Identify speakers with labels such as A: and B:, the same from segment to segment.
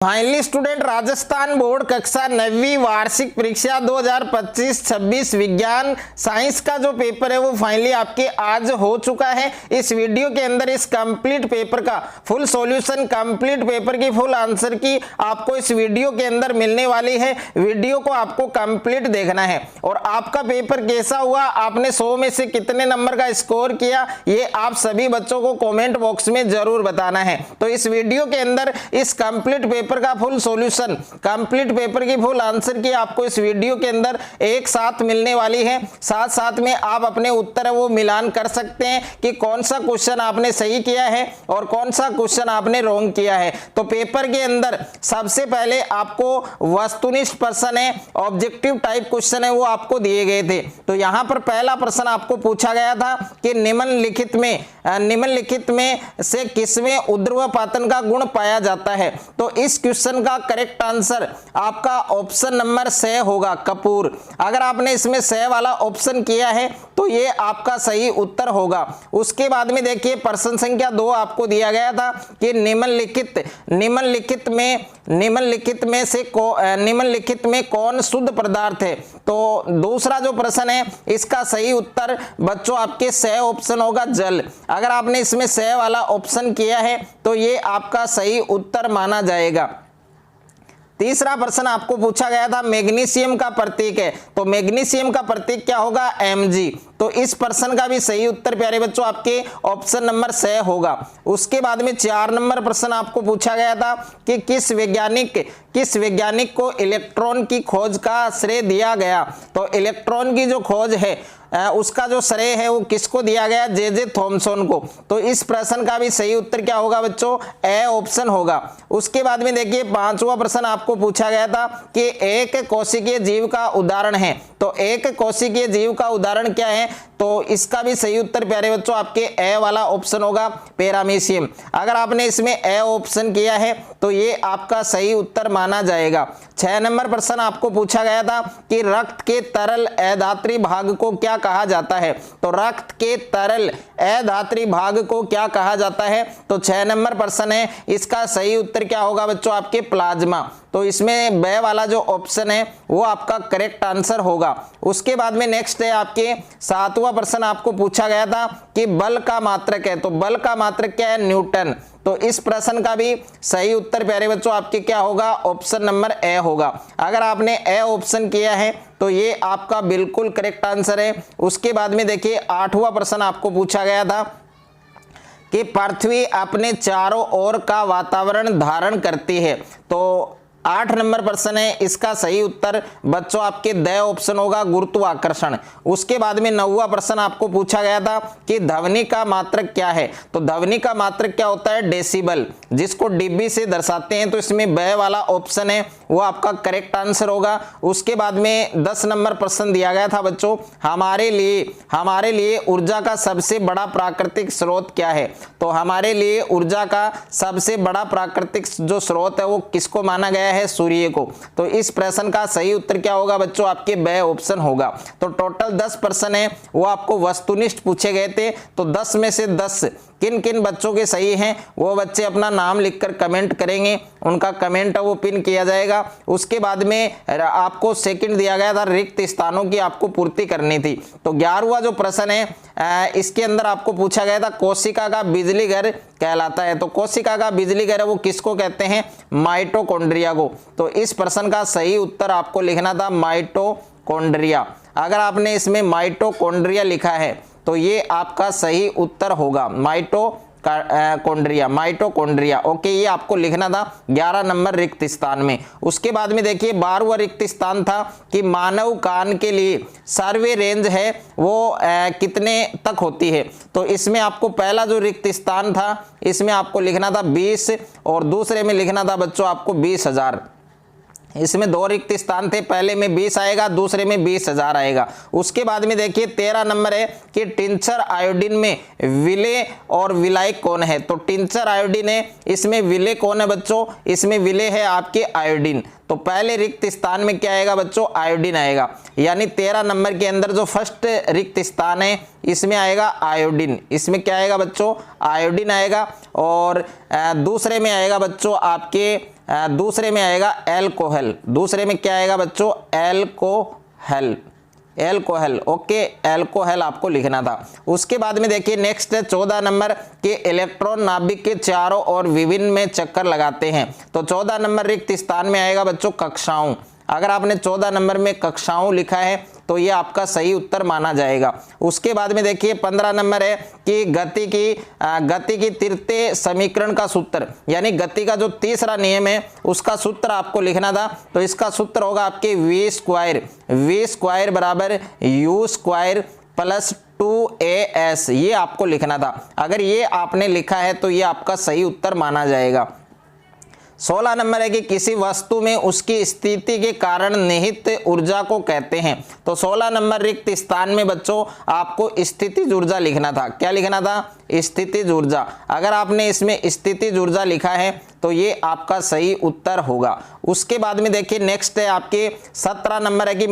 A: Finally student, Rajasthan board कक्षा 9वीं वार्षिक परीक्षा 2025-26 विज्ञान साइंस का जो पेपर है वो फाइनली आपके आज हो चुका है। इस वीडियो के अंदर इस कंप्लीट पेपर का फुल सॉल्यूशन, कंप्लीट पेपर की फुल आंसर की आपको इस वीडियो के अंदर मिलने वाली है। वीडियो को आपको कंप्लीट देखना है और आपका पेपर कैसा हुआ, आपने 100 में से कितने नंबर का स्कोर किया, ये आप सभी बच्चों को कॉमेंट बॉक्स में जरूर बताना है। तो इस वीडियो के अंदर इस कंप्लीट पेपर का फुल सॉल्यूशन, कंप्लीट पेपर की फुल आंसर की आपको इस वीडियो के अंदर एक साथ मिलने वाली है। साथ साथ में आप अपने उत्तर वो मिलान कर सकते हैं कि कौन सा क्वेश्चन आपने सही किया है और कौन सा क्वेश्चन आपने रॉन्ग किया है। तो पेपर के अंदर सबसे पहले आपको वस्तुनिष्ठ प्रश्न है, ऑब्जेक्टिव टाइप क्वेश्चन है, वो आपको दिए गए थे। तो यहां पर पहला प्रश्न आपको पूछा गया था कि निम्नलिखित में से किसमें ऊर्ध्वपातन का गुण पाया जाता है। तो इस क्वेश्चन का करेक्ट आंसर आपका ऑप्शन नंबर स होगा, कपूर। अगर आपने इसमें स वाला ऑप्शन किया है तो ये आपका सही उत्तर होगा। उसके बाद में देखिए प्रश्न संख्या 2 आपको दिया गया था कि निम्नलिखित में कौन शुद्ध पदार्थ है। तो दूसरा जो प्रश्न है इसका सही उत्तर बच्चों आपके स ऑप्शन होगा, जल। अगर आपने इसमें स वाला ऑप्शन किया है तो ये आपका सही उत्तर माना जाएगा। तीसरा प्रश्न आपको पूछा गया था मैग्नीशियम का प्रतीक है, तो मैग्नीशियम का प्रतीक क्या होगा, Mg। तो इस प्रश्न का भी सही उत्तर प्यारे बच्चों आपके ऑप्शन नंबर स होगा। उसके बाद में 4 नंबर प्रश्न आपको पूछा गया था कि किस वैज्ञानिक को इलेक्ट्रॉन की खोज का श्रेय दिया गया। तो इलेक्ट्रॉन की जो खोज है उसका जो श्रेय है वो किसको दिया गया, जे थॉमसन को। तो इस प्रश्न का भी सही उत्तर क्या होगा बच्चों, ए ऑप्शन होगा। उसके बाद में देखिए 5वां प्रश्न आपको पूछा गया था कि एक कोशिकीय जीव का उदाहरण है। तो एक कोशिकीय जीव का उदाहरण क्या है, तो इसका भी सही उत्तर प्यारे बच्चों आपके ए वाला ऑप्शन होगा, पैरामीशियम। अगर आपने इसमें ए ऑप्शन किया है तो ये आपका सही उत्तर माना जाएगा। 6 नंबर प्रश्न आपको पूछा गया था कि रक्त के तरल अधात्री भाग को क्या कहा जाता है। तो रक्त के तरल अधात्री भाग को क्या कहा जाता है। तो 6 नंबर प्रश्न है, इसका सही उत्तर क्या होगा बच्चों आपके प्लाज्मा। तो इसमें बे वाला जो ऑप्शन है वो आपका करेक्ट आंसर होगा। उसके बाद में नेक्स्ट है आपके 7वां प्रश्न आपको पूछा गया था कि बल का मात्रक है। तो बल का मात्रक क्या है, न्यूटन। तो इस प्रश्न का भी सही उत्तर प्यारे बच्चों आपके क्या होगा, ऑप्शन नंबर ए होगा। अगर आपने ए ऑप्शन किया है तो ये आपका बिल्कुल करेक्ट आंसर है। उसके बाद में देखिए 8वां प्रश्न आपको पूछा गया था कि पृथ्वी अपने चारों ओर का वातावरण धारण करती है। तो 8 नंबर प्रश्न है, इसका सही उत्तर बच्चों आपके द ऑप्शन होगा, गुरुत्वाकर्षण। उसके बाद में 9वां प्रश्न आपको पूछा गया था कि ध्वनि का मात्रक क्या है। तो ध्वनि का मात्रक क्या होता है, डेसिबल, जिसको डीबी से दर्शाते हैं। तो इसमें ब वाला ऑप्शन है वो आपका करेक्ट आंसर होगा। उसके बाद में 10 नंबर प्रश्न दिया गया था बच्चों, हमारे लिए ऊर्जा का सबसे बड़ा प्राकृतिक स्रोत क्या है। तो हमारे लिए ऊर्जा का सबसे बड़ा प्राकृतिक जो स्रोत है वो किसको माना गया है, सूर्य को। तो इस प्रश्न का सही उत्तर क्या होगा बच्चों आपके ब ऑप्शन होगा। तो टोटल 10 प्रश्न है वो आपको वस्तुनिष्ठ पूछे गए थे। तो 10 में से 10 किन किन बच्चों के सही हैं वो बच्चे अपना नाम लिखकर कमेंट करेंगे, उनका कमेंट वो पिन किया जाएगा। उसके बाद में आपको सेकंड दिया गया था, रिक्त स्थानों की आपको पूर्ति करनी थी। तो 11वां जो प्रश्न है इसके अंदर आपको पूछा गया था कोशिका का बिजली घर कहलाता है। तो कोशिका का बिजली घर है वो किसको कहते हैं, माइटोकॉन्ड्रिया को। तो इस प्रश्न का सही उत्तर आपको लिखना था माइटोकॉन्ड्रिया। अगर आपने इसमें माइटोकॉन्ड्रिया लिखा है तो ये आपका सही उत्तर होगा, माइटोकॉन्ड्रिया। ओके, ये आपको लिखना था 11 नंबर रिक्त स्थान में। उसके बाद में देखिए 12वां रिक्त स्थान था कि मानव कान के लिए सर्वे रेंज है वो कितने तक होती है। तो इसमें आपको पहला जो रिक्त स्थान था इसमें आपको लिखना था 20 और दूसरे में लिखना था बच्चों आपको 20,000। इसमें 2 रिक्त स्थान थे, पहले में 20 आएगा, दूसरे में 20,000 आएगा। उसके बाद में देखिए 13 नंबर है कि टिंचर आयोडीन में विलेय और विलायक कौन है। तो टिंचर आयोडीन है, इसमें विलेय कौन है बच्चों, इसमें विलेय है आपके आयोडीन। तो पहले रिक्त स्थान में क्या आएगा बच्चों, आयोडीन आएगा। यानी 13 नंबर के अंदर जो फर्स्ट रिक्त स्थान है इसमें आएगा आयोडीन। इसमें क्या आएगा बच्चों, आयोडीन आएगा। और दूसरे में आएगा बच्चों आपके दूसरे में आएगा एल्कोहल, दूसरे में क्या आएगा बच्चों, एल्कोहल, एल्कोहल, ओके, एल्कोहल आपको लिखना था। उसके बाद में देखिए नेक्स्ट है 14 नंबर के इलेक्ट्रॉन नाभिक के चारों ओर विभिन्न में चक्कर लगाते हैं। तो 14 नंबर रिक्त स्थान में आएगा बच्चों कक्षाओं। अगर आपने 14 नंबर में कक्षाओं लिखा है तो ये आपका सही उत्तर माना जाएगा। उसके बाद में देखिए 15 नंबर है कि गति की तृतीय समीकरण का सूत्र, यानी गति का जो तीसरा नियम है उसका सूत्र आपको लिखना था। तो इसका सूत्र होगा आपके v स्क्वायर बराबर u स्क्वायर प्लस 2as, ये आपको लिखना था। अगर ये आपने लिखा है तो ये आपका सही उत्तर माना जाएगा। 16 नंबर है कि किसी वस्तु में उसकी स्थिति के कारण निहित ऊर्जा को कहते हैं। तो 16 नंबर रिक्त स्थान में बच्चों आपको स्थितिज ऊर्जा लिखना था। क्या लिखना था, स्थितिज ऊर्जा। अगर आपने इसमें स्थितिज ऊर्जा लिखा है तो ये आपका सही उत्तर होगा। उसके बाद में देखिए नेक्स्ट है आपके 17 नंबर है कि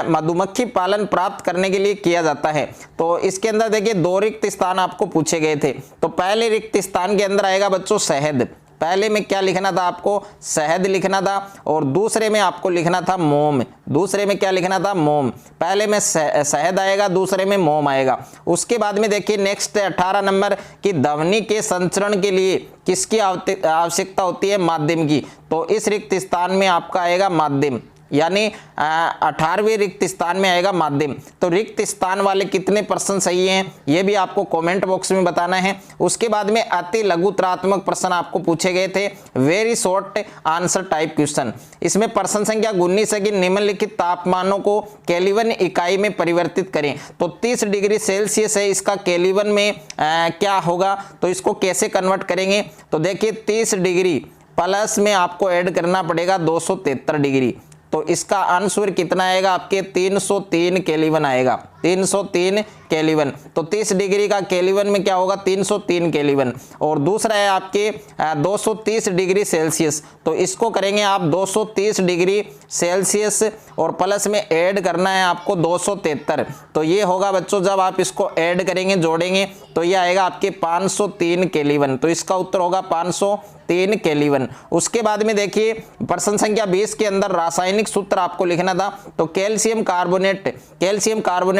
A: मधुमक्खी पालन प्राप्त करने के लिए किया जाता है। तो इसके अंदर देखिए 2 रिक्त स्थान आपको पूछे गए थे। तो पहले रिक्त स्थान के अंदर आएगा बच्चों शहद, पहले में क्या लिखना था आपको, शहद लिखना था, और दूसरे में आपको लिखना था मोम, दूसरे में क्या लिखना था, मोम। पहले में शहद आएगा, दूसरे में मोम आएगा। उसके बाद में देखिए नेक्स्ट 18 नंबर की ध्वनि के संचरण के लिए किसकी आवश्यकता होती है, माध्यम की। तो इस रिक्त स्थान में आपका आएगा माध्यम, यानी 18वें रिक्त स्थान में आएगा माध्यम। तो रिक्त स्थान वाले कितने प्रश्न सही हैं ये भी आपको कमेंट बॉक्स में बताना है। उसके बाद में अति लघुतरात्मक प्रश्न आपको पूछे गए थे, very short answer type question. इसमें प्रश्न संख्या 19 है कि निम्नलिखित तापमानों को केल्विन इकाई में परिवर्तित करें। तो 30 डिग्री सेल्सियस है, इसका केल्विन में क्या होगा, तो इसको कैसे कन्वर्ट करेंगे। तो देखिए 30 डिग्री प्लस में आपको ऐड करना पड़ेगा 273 डिग्री। तो इसका आंसर कितना आएगा आपके 303 केल्विन आएगा, 303 केल्विन। तो 30 डिग्री का केल्विन में क्या होगा, 303 केल्विन। और दूसरा है आपके 230 डिग्री सेल्सियस। तो इसको करेंगे आप 230 डिग्री सेल्सियस और प्लस में ऐड करना है आपको 273। तो ये होगा बच्चों, जब आप इसको ऐड करेंगे, जोड़ेंगे, तो ये आएगा आपके 503 केल्विन। तो इसका उत्तर होगा 503 केल्विन। उसके बाद में देखिए प्रश्न संख्या 20 के अंदर रासायनिक सूत्र आपको लिखना था। तो कैल्शियम कार्बोनेट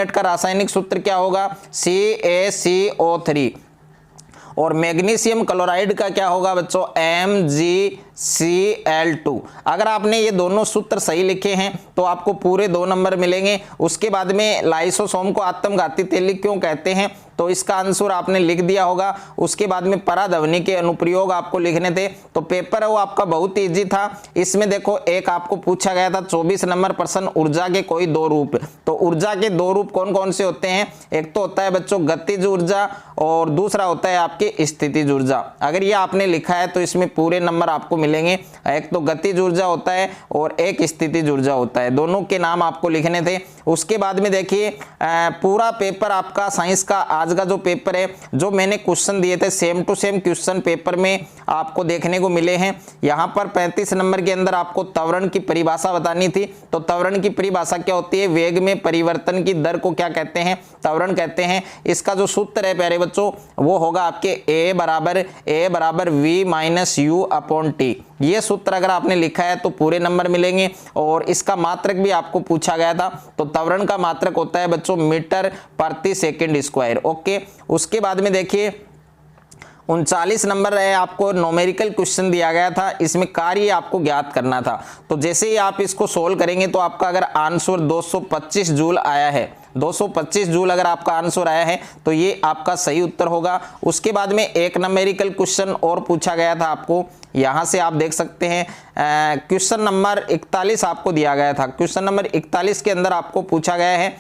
A: का रासायनिक सूत्र क्या होगा, CaCO3। और मैग्नीशियम क्लोराइड का क्या होगा बच्चों, MgCl2। अगर आपने ये दोनों सूत्र सही लिखे हैं तो आपको पूरे 2 नंबर मिलेंगे। उसके बाद में लाइसोसोम को आत्मघाती तेलिक क्यों कहते हैं, तो इसका आंसर आपने लिख दिया होगा। उसके बाद में पराध्वनि के अनुप्रयोग आपको लिखने थे। तो पेपर है वो आपका बहुत इजी था। इसमें देखो एक आपको पूछा गया था 24 नंबर प्रश्न, ऊर्जा के कोई 2 रूप। तो ऊर्जा के 2 रूप कौन कौन से होते हैं, एक तो होता है बच्चों गतिज ऊर्जा और दूसरा होता है आपके स्थितिज ऊर्जा। अगर ये आपने लिखा है तो इसमें पूरे नंबर आपको मिलेंगे। एक तो गतिज ऊर्जा होता है और एक स्थितिज ऊर्जा होता है, दोनों के नाम आपको लिखने थे। उसके बाद में देखिए पूरा पेपर आपका साइंस का आज का जो पेपर है, जो मैंने क्वेश्चन दिए थे same to same question paper में आपको देखने को मिले हैं। यहाँ पर 35 नंबर के अंदर आपको त्वरण की परिभाषा बतानी थी। तो त्वरण की परिभाषा क्या होती है, वेग में परिवर्तन की दर को क्या कहते हैं, त्वरण कहते हैं। इसका जो सूत्र है प्यारे बच्चों वो होगा आपके A बराबर V minus U upon T। ये सूत्र अगर आपने लिखा है तो पूरे नंबर मिलेंगे। और इसका मात्रक भी आपको पूछा गया था। तो त्वरण का मात्रक होता है बच्चों मीटर प्रति सेकंड स्क्वायर। ओके, उसके बाद में देखिए 39 नंबर है, आपको न्यूमेरिकल क्वेश्चन दिया गया था। इसमें कार्य आपको ज्ञात करना था। तो जैसे ही आप इसको सोल्व करेंगे तो आपका अगर आंसर 225 जूल आया है, 225 जूल अगर आपका आंसर आया है तो ये आपका सही उत्तर होगा। उसके बाद में एक न्यूमेरिकल क्वेश्चन और पूछा गया था आपको, यहाँ से आप देख सकते हैं क्वेश्चन नंबर 41 आपको दिया गया था। क्वेश्चन नंबर 41 के अंदर आपको पूछा गया है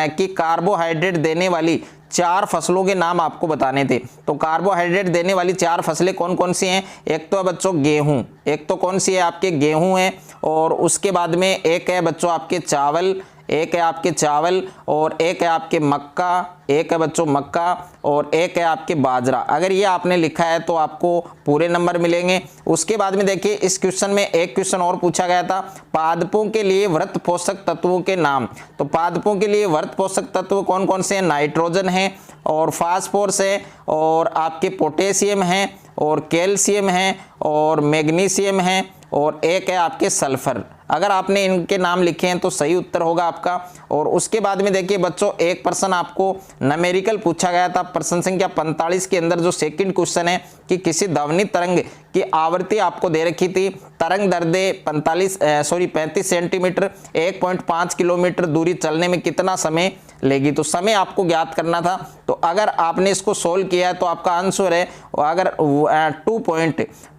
A: कि कार्बोहाइड्रेट देने वाली 4 फसलों के नाम आपको बताने थे। तो कार्बोहाइड्रेट देने वाली 4 फसलें कौन कौन सी हैं, एक तो है बच्चों गेहूं, एक तो कौन सी है आपके गेहूं है, और उसके बाद में एक है बच्चों आपके चावल, एक है आपके चावल, और एक है आपके मक्का, एक है बच्चों मक्का, और एक है आपके बाजरा। अगर ये आपने लिखा है तो आपको पूरे नंबर मिलेंगे। उसके बाद में देखिए इस क्वेश्चन में एक क्वेश्चन और पूछा गया था, पादपों के लिए व्रत पोषक तत्वों के नाम। तो पादपों के लिए व्रत पोषक तत्व कौन कौन से हैं, नाइट्रोजन है और फास्फोरस है और आपके पोटेशियम है और कैल्शियम है और मैग्नीशियम है और एक है आपके सल्फर। अगर आपने इनके नाम लिखे हैं तो सही उत्तर होगा आपका। और उसके बाद में देखिए बच्चों, एक प्रश्न आपको न्यूमेरिकल पूछा गया था प्रश्न संख्या 45 के अंदर, जो सेकंड क्वेश्चन है कि किसी ध्वनि तरंग की आवृत्ति आपको दे रखी थी, तरंग दैर्ध्य 35 सेंटीमीटर, 1.5 किलोमीटर दूरी चलने में कितना समय लेगी। तो समय आपको ज्ञात करना था। तो अगर आपने इसको सोल्व किया है तो आपका आंसर है, अगर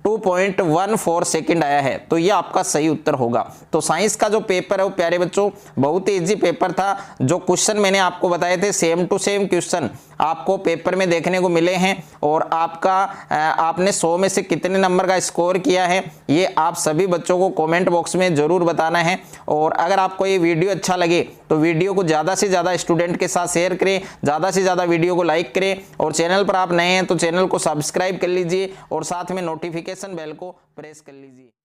A: 2.14 सेकंड आया है तो ये आपका सही उत्तर होगा। तो साइंस का जो पेपर है वो प्यारे बच्चों बहुत ही इजी पेपर था। जो क्वेश्चन मैंने आपको बताए थे सेम टू सेम क्वेश्चन आपको पेपर में देखने को मिले हैं। और आपने 100 में से कितने नंबर का स्कोर किया है ये आप सभी बच्चों को कमेंट बॉक्स में जरूर बताना है। और अगर आपको ये वीडियो अच्छा लगे तो वीडियो को ज़्यादा से ज़्यादा स्टूडेंट के साथ शेयर करें, ज़्यादा से ज़्यादा वीडियो को लाइक करें, और चैनल पर आप नए हैं तो चैनल को सब्सक्राइब कर लीजिए और साथ में नोटिफिकेशन बेल को प्रेस कर लीजिए।